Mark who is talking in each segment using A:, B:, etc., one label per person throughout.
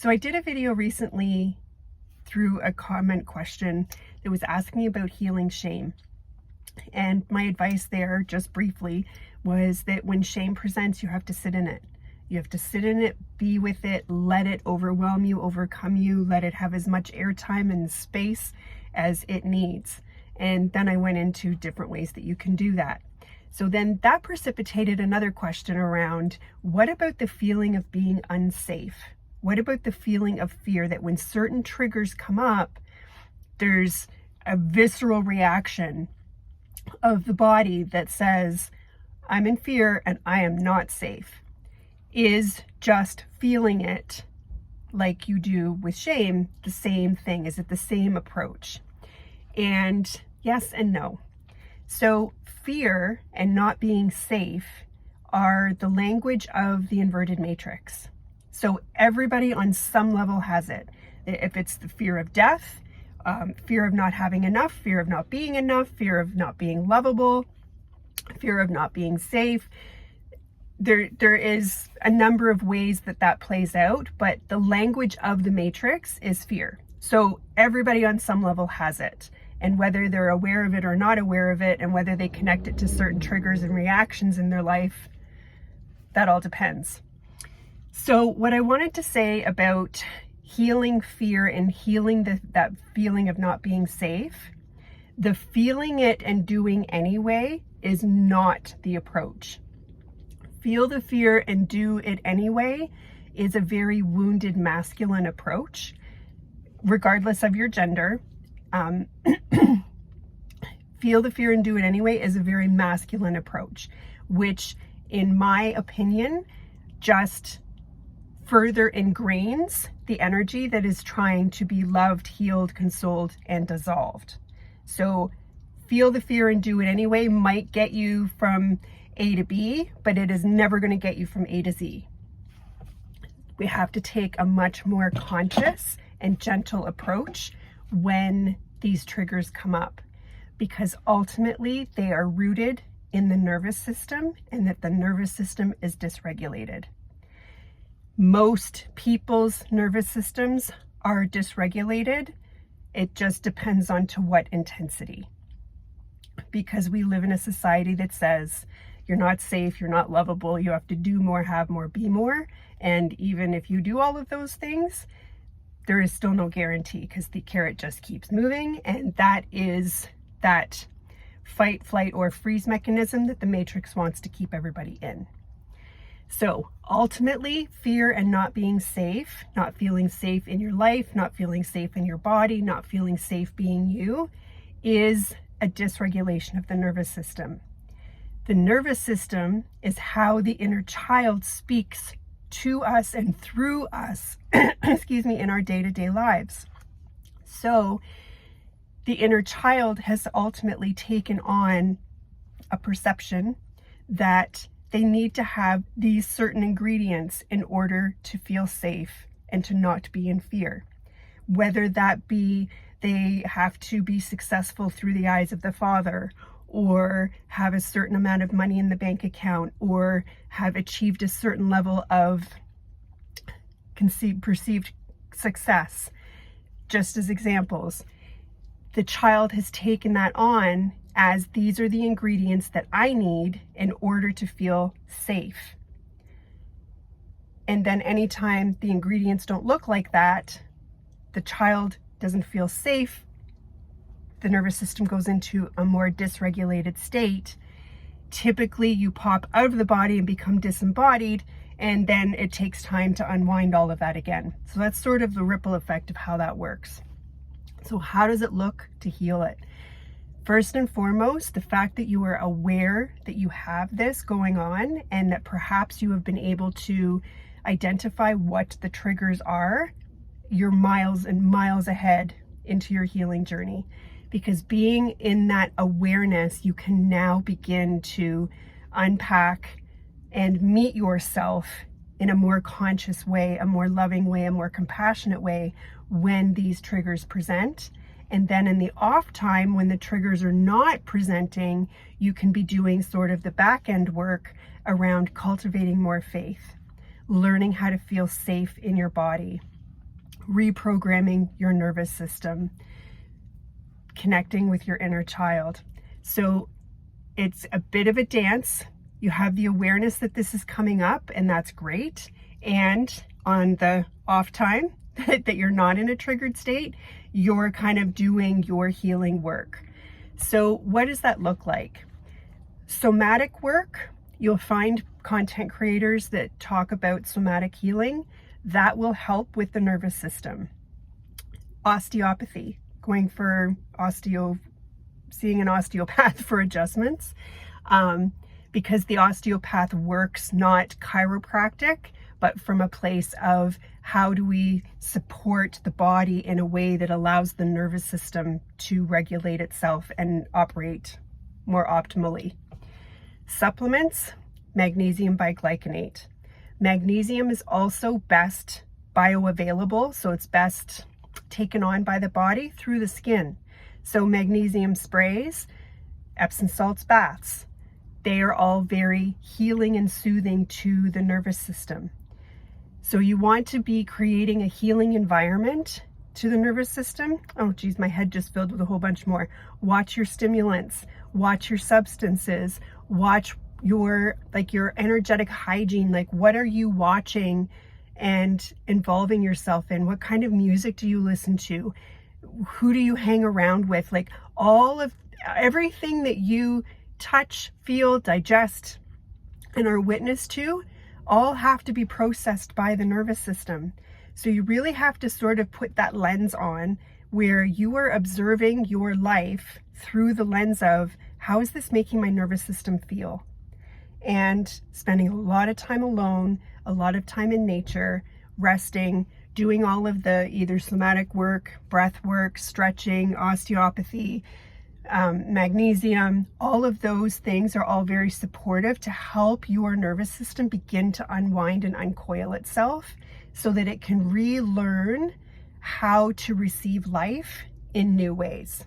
A: So I did a video recently through a comment question that was asking me about healing shame. And my advice there, just briefly, was that when shame presents, you have to sit in it. You have to sit in it, be with it, let it overwhelm you, overcome you, let it have as much airtime and space as it needs. And then I went into different ways that you can do that. So then that precipitated another question around, what about the feeling of being unsafe? What about the feeling of fear that when certain triggers come up, there's a visceral reaction of the body that says, I'm in fear and I am not safe? Is just feeling it like you do with shame the same thing? Is it the same approach? And yes and no. So fear and not being safe are the language of the inverted matrix. So everybody on some level has it. If it's the fear of death, fear of not having enough, fear of not being enough, fear of not being lovable, fear of not being safe, there is a number of ways that plays out, but the language of the matrix is fear. So everybody on some level has it. And whether they're aware of it or not aware of it, and whether they connect it to certain triggers and reactions in their life, that all depends. So what I wanted to say about healing fear and healing that feeling of not being safe, the feeling it and doing anyway is not the approach. Feel the fear and do it anyway is a very wounded masculine approach, regardless of your gender. Feel the fear and do it anyway is a very masculine approach, which in my opinion just further ingrains the energy that is trying to be loved, healed, consoled, and dissolved. So feel the fear and do it anyway might get you from A to B, but it is never going to get you from A to Z. We have to take a much more conscious and gentle approach when these triggers come up, because ultimately they are rooted in the nervous system, and that the nervous system is dysregulated. Most people's nervous systems are dysregulated. It just depends on to what intensity, because we live in a society that says you're not safe, you're not lovable, you have to do more, have more, be more. And even if you do all of those things, there is still no guarantee, because the carrot just keeps moving. And that is that fight, flight, or freeze mechanism that the matrix wants to keep everybody in. So ultimately, fear and not being safe, not feeling safe in your life, not feeling safe in your body, not feeling safe being you, is a dysregulation of the nervous system. The nervous system is how the inner child speaks to us and through us, excuse me, in our day-to-day lives. So the inner child has ultimately taken on a perception that they need to have these certain ingredients in order to feel safe and to not be in fear. Whether that be they have to be successful through the eyes of the father, or have a certain amount of money in the bank account, or have achieved a certain level of perceived success. Just as examples, the child has taken that on as these are the ingredients that I need in order to feel safe. And then anytime the ingredients don't look like that, the child doesn't feel safe, the nervous system goes into a more dysregulated state. Typically you pop out of the body and become disembodied, and then it takes time to unwind all of that again. So that's sort of the ripple effect of how that works. So how does it look to heal it? First and foremost, the fact that you are aware that you have this going on, and that perhaps you have been able to identify what the triggers are, you're miles and miles ahead into your healing journey. Because being in that awareness, you can now begin to unpack and meet yourself in a more conscious way, a more loving way, a more compassionate way when these triggers present. And then in the off time, when the triggers are not presenting, you can be doing sort of the back end work around cultivating more faith, learning how to feel safe in your body, reprogramming your nervous system, connecting with your inner child. So it's a bit of a dance. You have the awareness that this is coming up, and that's great. And on the off time that you're not in a triggered state, you're kind of doing your healing work. So what does that look like? Somatic work, you'll find content creators that talk about somatic healing. That will help with the nervous system. Osteopathy, going for seeing an osteopath for adjustments, because the osteopath works not chiropractic, but from a place of how do we support the body in a way that allows the nervous system to regulate itself and operate more optimally. Supplements, magnesium biglycinate. Magnesium is also best bioavailable, so it's best taken on by the body through the skin. So magnesium sprays, Epsom salts baths, they are all very healing and soothing to the nervous system. So you want to be creating a healing environment to the nervous system. Oh geez, my head just filled with a whole bunch more. Watch your stimulants, watch your substances, watch your energetic hygiene. Like, what are you watching and involving yourself in? What kind of music do you listen to? Who do you hang around with? Like, all of everything that you touch, feel, digest, and are witness to, all have to be processed by the nervous system. So you really have to sort of put that lens on where you are observing your life through the lens of, how is this making my nervous system feel? And spending a lot of time alone, a lot of time in nature, resting, doing all of the either somatic work, breath work, stretching, osteopathy, magnesium, all of those things are all very supportive to help your nervous system begin to unwind and uncoil itself so that it can relearn how to receive life in new ways.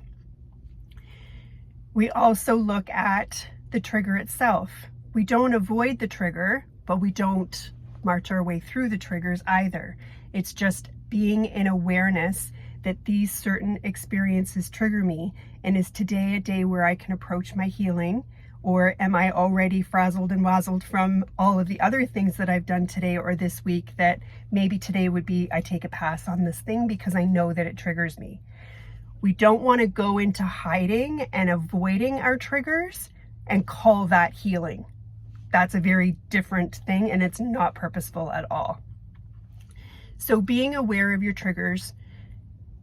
A: We also look at the trigger itself. We don't avoid the trigger, but we don't march our way through the triggers either. It's just being in awareness that these certain experiences trigger me, and is today a day where I can approach my healing, or am I already frazzled and wazzled from all of the other things that I've done today or this week that maybe today would be I take a pass on this thing because I know that it triggers me. We don't want to go into hiding and avoiding our triggers and call that healing. That's a very different thing, and it's not purposeful at all. So being aware of your triggers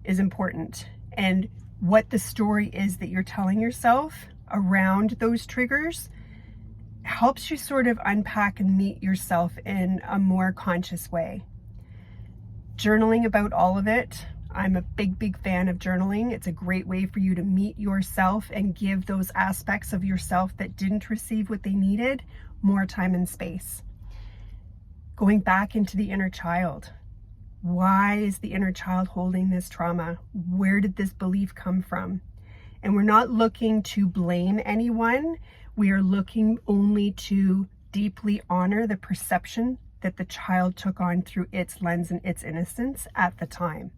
A: is important, and what the story is that you're telling yourself around those triggers helps you sort of unpack and meet yourself in a more conscious way. Journaling about all of it. I'm a big fan of journaling. It's a great way for you to meet yourself and give those aspects of yourself that didn't receive what they needed more time and space. Going back into the inner child. Why is the inner child holding this trauma? Where did this belief come from? And we're not looking to blame anyone. We are looking only to deeply honor the perception that the child took on through its lens and its innocence at the time.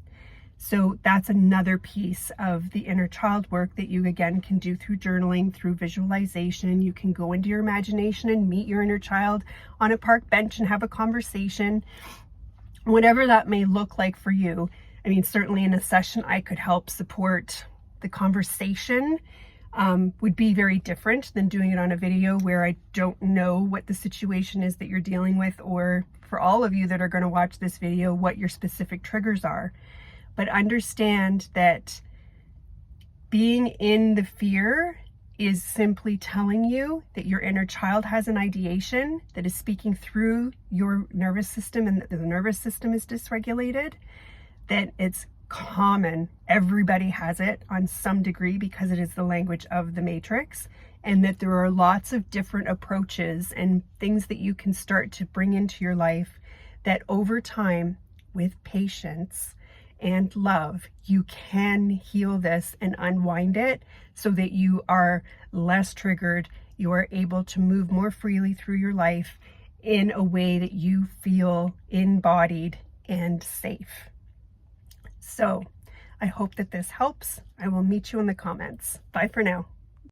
A: So that's another piece of the inner child work that you again can do through journaling, through visualization. You can go into your imagination and meet your inner child on a park bench and have a conversation. Whatever that may look like for you. I mean, certainly in a session, I could help support the conversation. Would be very different than doing it on a video where I don't know what the situation is that you're dealing with, or for all of you that are going to watch this video, what your specific triggers are. But understand that being in the fear is simply telling you that your inner child has an ideation that is speaking through your nervous system, and that the nervous system is dysregulated, that it's common. Everybody has it on some degree because it is the language of the matrix, and that there are lots of different approaches and things that you can start to bring into your life that over time, with patience and love, you can heal this and unwind it so that you are less triggered. You are able to move more freely through your life in a way that you feel embodied and safe. So I hope that this helps. I will meet you in the comments. Bye for now.